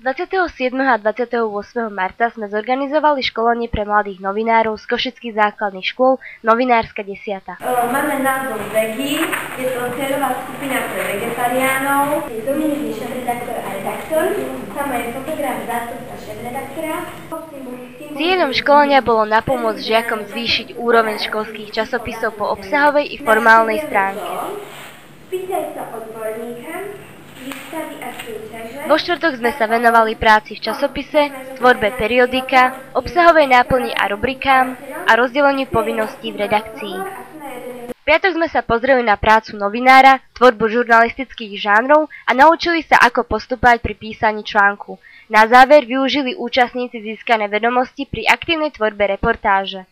27. a 28. marca sme zorganizovali školenie pre mladých novinárov z košických základných škôl Novinárska desiata. Máme názov Vegi, je to cieľová skupina pre vegetariánov. Je Dominik, šéfredaktor a redaktor, sama je fotograf, zástupca šéfredaktora. Cieľom školenia bolo napomôcť žiakom zvýšiť úroveň školských časopisov po obsahovej i formálnej stránke. Spýtaj sa odborníka. Vo štvrtok sme sa venovali práci v časopise, tvorbe periodika, obsahovej náplni a rubrikám a rozdeleniu povinností v redakcii. V piatok sme sa pozreli na prácu novinára, tvorbu žurnalistických žánrov a naučili sa, ako postupovať pri písaní článku. Na záver využili účastníci získané vedomosti pri aktívnej tvorbe reportáže.